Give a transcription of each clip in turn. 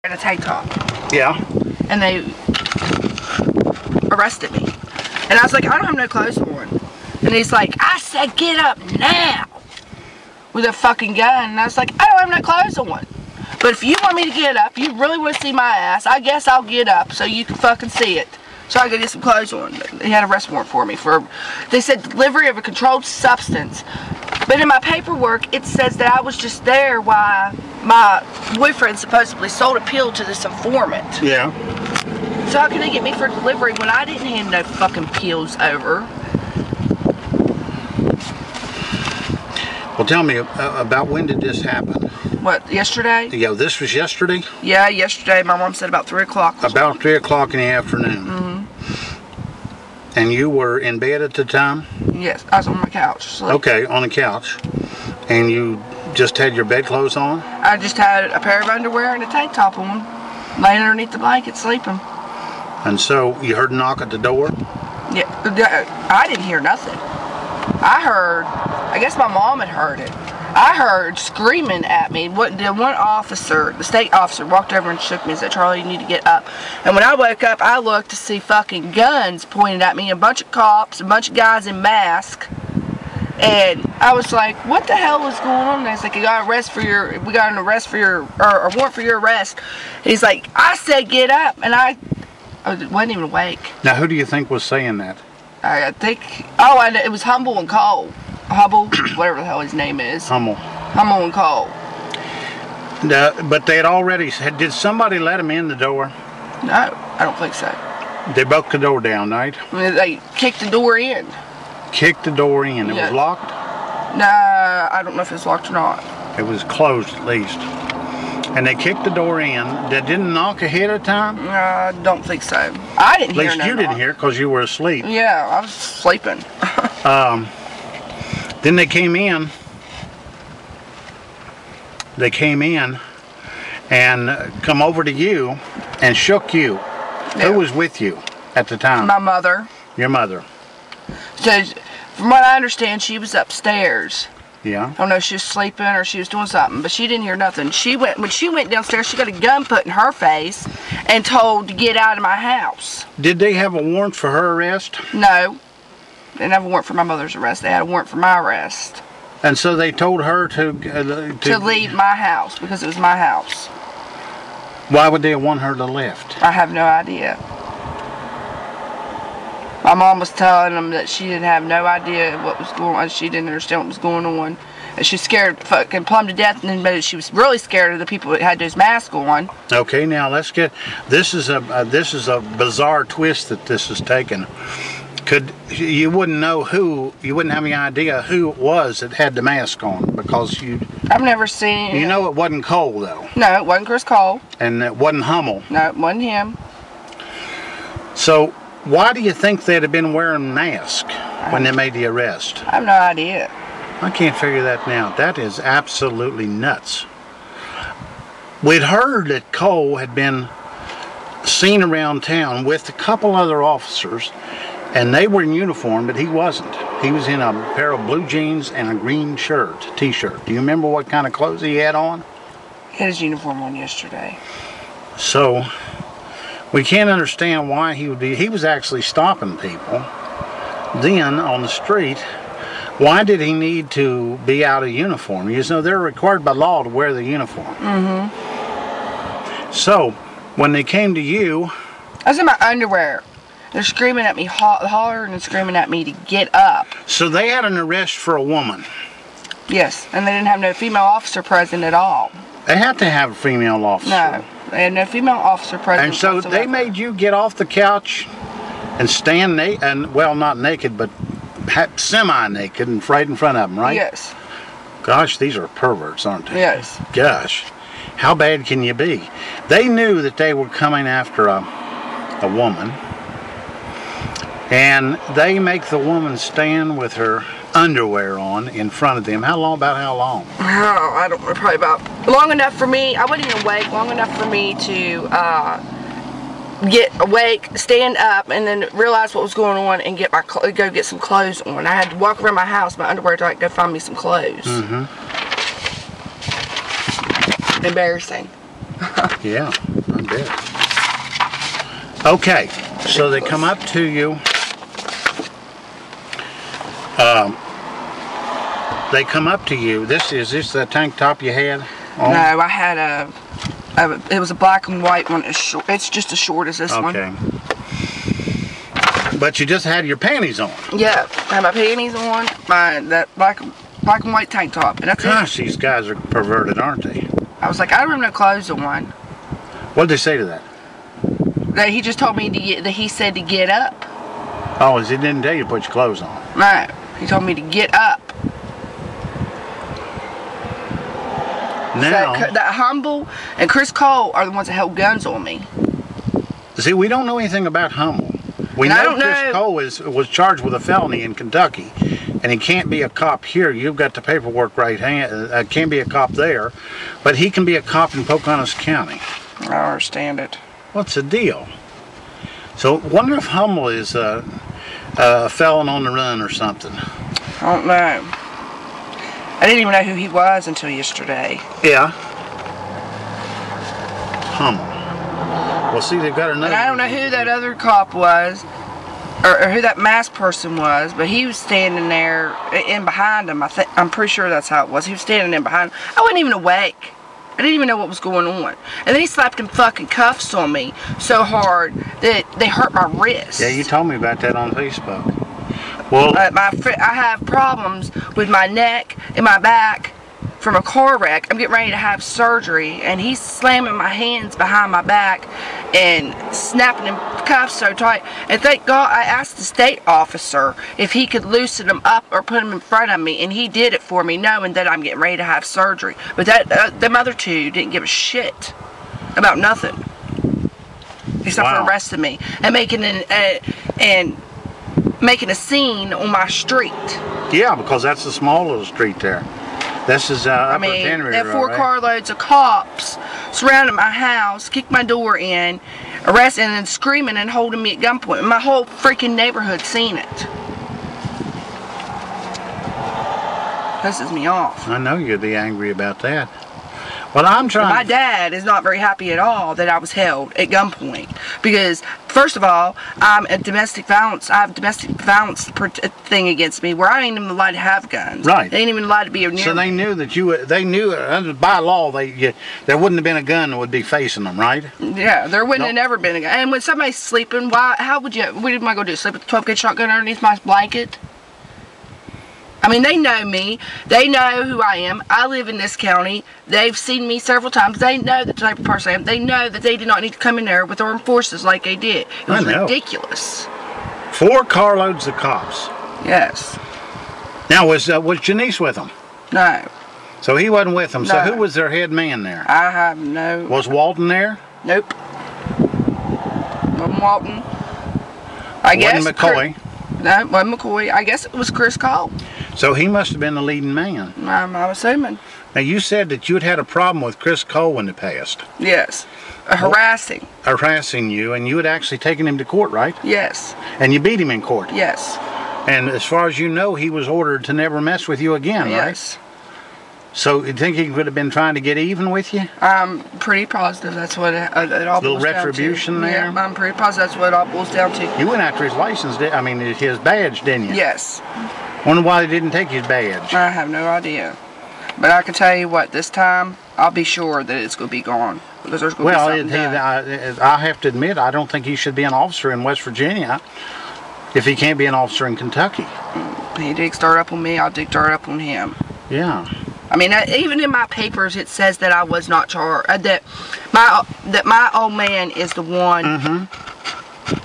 in a tank top. Yeah. And they arrested me. And I was like, I don't have no clothes on. And he's like, I said get up now. With a fucking gun. And I was like, I don't have no clothes on. But if you want me to get up, you really want to see my ass, I guess I'll get up so you can fucking see it. So I could get some clothes on. He had a arrest warrant for me for, they said delivery of a controlled substance. But in my paperwork, it says that I was just there while my boyfriend supposedly sold a pill to this informant. Yeah. So how can they get me for delivery when I didn't hand no fucking pills over? Well, tell me about when did this happen? What, yesterday? Yeah, this was yesterday? Yeah, yesterday. My mom said about 3 o'clock. About 3 o'clock in the afternoon. Mm-hmm. And you were in bed at the time? Yes, I was on my couch. Sleeping. Okay, on the couch. And you just had your bedclothes on? I just had a pair of underwear and a tank top on, laying underneath the blanket, sleeping. And so you heard a knock at the door? Yeah, I didn't hear nothing. I heard, I guess my mom had heard it. I heard screaming at me. The one officer, the state officer, walked over and shook me and said, Charlie, you need to get up. And when I woke up, I looked to see fucking guns pointed at me, a bunch of cops, a bunch of guys in masks. And I was like, what the hell is going on? And I was like, we got an arrest for your, or a warrant for your arrest. He's like, I said get up. And I wasn't even awake. Now, who do you think was saying that? I think, it was Humble and Cole. Hubble, whatever the hell his name is. Hummel. Hummel and Cole. But they had already, did somebody let them in the door? No, I don't think so. They broke the door down, right? I mean, they kicked the door in. Kicked the door in. It was locked? No, I don't know if it's locked or not. It was closed at least. And they kicked the door in. They didn't knock ahead of time? I don't think so. I didn't hear no At least you didn't hear because you were asleep. Yeah, I was sleeping. Then they came in. They came in and come over to you and shook you. Yeah. Who was with you at the time? My mother. Your mother. So, from what I understand, she was upstairs. Yeah. I don't know if she was sleeping or she was doing something, but she didn't hear nothing. When she went downstairs, she got a gun put in her face and told to get out of my house. Did they have a warrant for her arrest? No. They didn't have a warrant for my mother's arrest. They had a warrant for my arrest. And so they told her to leave my house because it was my house. Why would they want her to lift? I have no idea. My mom was telling them that she didn't have no idea what was going on. She didn't understand what was going on. And she was scared fucking plumb to death, and then she was really scared of the people that had those masks on. Okay, now let's get, this is a bizarre twist that this is taken. You wouldn't know who, you wouldn't have any idea who it was that had the mask on because I've never seen it. You know it wasn't Cole though. No, it wasn't Chris Cole. And it wasn't Hummel. No, it wasn't him. So why do you think they'd have been wearing masks when they made the arrest? I have no idea. I can't figure that now. That is absolutely nuts. We'd heard that Cole had been seen around town with a couple other officers. And they were in uniform, but he wasn't. He was in a pair of blue jeans and a green shirt, t-shirt. Do you remember what kind of clothes he had on? He had his uniform on yesterday. So, we can't understand why he would be, he was actually stopping people. Then, on the street, why did he need to be out of uniform? You know, they're required by law to wear the uniform. Mm-hmm. So, when they came to you... I was in my underwear. They're screaming at me, hollering and screaming at me to get up. So they had an arrest for a woman? Yes, and they didn't have no female officer present at all. They had to have a female officer? No, they had no female officer present. And so whatsoever. They made you get off the couch and stand naked, and well, not naked, but semi-naked and right in front of them, right? Yes. Gosh, these are perverts, aren't they? Yes. Gosh, how bad can you be? They knew that they were coming after a woman. And they make the woman stand with her underwear on in front of them. About how long? Oh, I don't know, probably about long enough for me. I wasn't even awake. Long enough for me to get awake, stand up, and then realize what was going on and go get some clothes on. I had to walk around my house, my underwear, to go find me some clothes. Mm-hmm. Embarrassing. Yeah, I bet. Okay, so they come up to you. They come up to you. Is this the tank top you had on? No, I had it was a black and white one. It's short. It's just as short as this one. Okay. But you just had your panties on. Yeah, I had my panties on, that black and white tank top, and that's Gosh, it. these guys are perverted, aren't they? I was like, I don't have no clothes on. What did they say to that? That he just told me that he said to get up. Oh, he didn't tell you to put your clothes on. No, he told me to get up. Now, So that Humble and Chris Cole are the ones that held guns on me. see, we don't know anything about Hummel. We know Chris Cole was charged with a felony in Kentucky, and he can't be a cop here. You've got the paperwork right hand. Can't be a cop there, but he can be a cop in Pocahontas County. I don't understand it. What's the deal? So, wonder if Hummel is a felon on the run or something. I don't know. I didn't even know who he was until yesterday. Yeah. Hummel. Well, see, they've got another. And I don't know who that other cop was, or who that masked person was, but he was standing there in behind him. I'm pretty sure that's how it was. He was standing in behind him. I wasn't even awake. I didn't even know what was going on. And then he slapped them fucking cuffs on me so hard that they hurt my wrist. Yeah, you told me about that on Facebook. Well, I have problems with my neck and my back from a car wreck. I'm getting ready to have surgery, and he's slamming my hands behind my back and snapping them cuffs so tight. And thank God I asked the state officer if he could loosen them up or put them in front of me, and he did it for me, knowing that I'm getting ready to have surgery. But them other two didn't give a shit about nothing, except for arresting me and making a scene on my street. yeah, because that's a small little street there. This is Upper Tannery there Road, were 4 carloads of cops surrounded my house, kicked my door in, arresting and screaming and holding me at gunpoint. My whole freaking neighborhood seen it. Pisses me off. I know you'd be angry about that. Well, I'm trying. My dad is not very happy at all that I was held at gunpoint because, first of all, I'm a domestic violence. I have domestic violence thing against me where I ain't even allowed to have guns. Right. They ain't even allowed to be near. So they knew that you. They knew by law there wouldn't have been a gun that would be facing them, right? Yeah, there wouldn't have never been a gun. And when somebody's sleeping, how would you? What am I going to do? Sleep with a 12-gauge shotgun underneath my blanket? I mean, they know me. They know who I am. I live in this county. They've seen me several times. They know the type of person I am. They know that they did not need to come in there with armed forces like they did. It was ridiculous. 4 carloads of cops. Yes. Now, was Janice with them? No. So he wasn't with them. No. So who was their head man there? I have no... Was Walton there? Nope. Wasn't Walton. I guess... Wasn't McCoy? No, wasn't McCoy. I guess it was Chris Cole. So he must have been the leading man. I'm assuming. Now, you said that you had had a problem with Chris Cole in the past. Yes. Harassing. Harassing you, and you had actually taken him to court, right? Yes. And you beat him in court? Yes. And as far as you know, he was ordered to never mess with you again, right? Yes. So you think he could have been trying to get even with you? I'm pretty positive that's what it all boils down to. Little retribution there? Yeah, I'm pretty positive that's what it all boils down to. You went after his license, his badge, didn't you? Yes. Wonder why they didn't take his badge. I have no idea. But I can tell you what, this time, I'll be sure that it's going to be gone. Because there's going to be something done. I have to admit, I don't think he should be an officer in West Virginia if he can't be an officer in Kentucky. He digs dirt up on me, I'll dig dirt up on him. Yeah. I mean, even in my papers, it says that I was not charged. That my old man is the one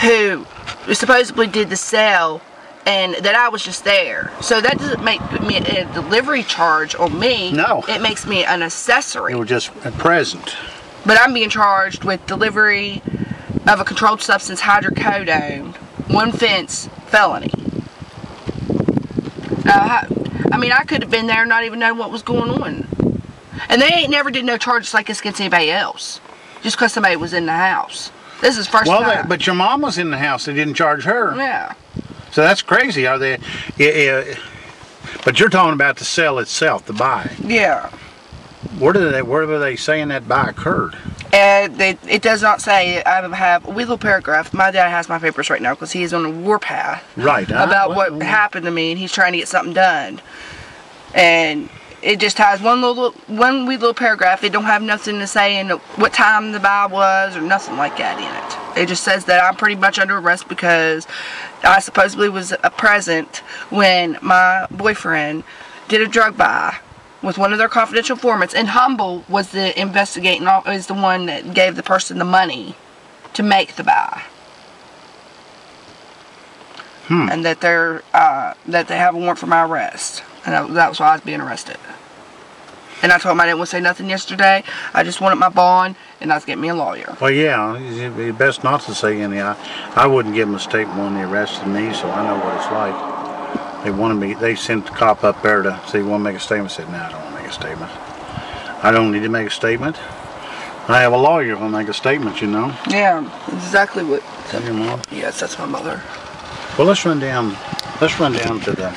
who supposedly did the sale, and that I was just there. So that doesn't make me a delivery charge on me. No. It makes me an accessory. You were just present. But I'm being charged with delivery of a controlled substance hydrocodone, 1 offense felony. I mean, I could have been there and not even know what was going on. And they ain't never did no charges like this against anybody else. Just because somebody was in the house. This is first time. But your mom was in the house. They didn't charge her. Yeah. So that's crazy. Are they? But you're talking about the sale itself, the buy. Yeah. Where were they saying that buy occurred? And it does not say. I have a wee little paragraph. My dad has my papers right now because he is on a warpath. Right. About what happened to me, and he's trying to get something done. And it just has one wee little paragraph. It don't have nothing to say in what time the buy was or nothing like that in it. It just says that I'm pretty much under arrest because I supposedly was present when my boyfriend did a drug buy with one of their confidential informants, and Humble was the is the one that gave the person the money to make the buy. And that they have a warrant for my arrest, and that was why I was being arrested. And I told him I didn't want to say nothing yesterday. I just wanted my bond, and I was getting me a lawyer. Well, yeah, it's best not to say any. I wouldn't give them a statement when they arrested me, so I know what it's like. They wanted me. They sent the cop up there to say, "You want to make a statement?" I said, "No, I don't want to make a statement. I don't need to make a statement. I have a lawyer who'll make a statement, you know." Yeah, exactly what. Is that your mom? Yes, that's my mother. Well, let's run down to the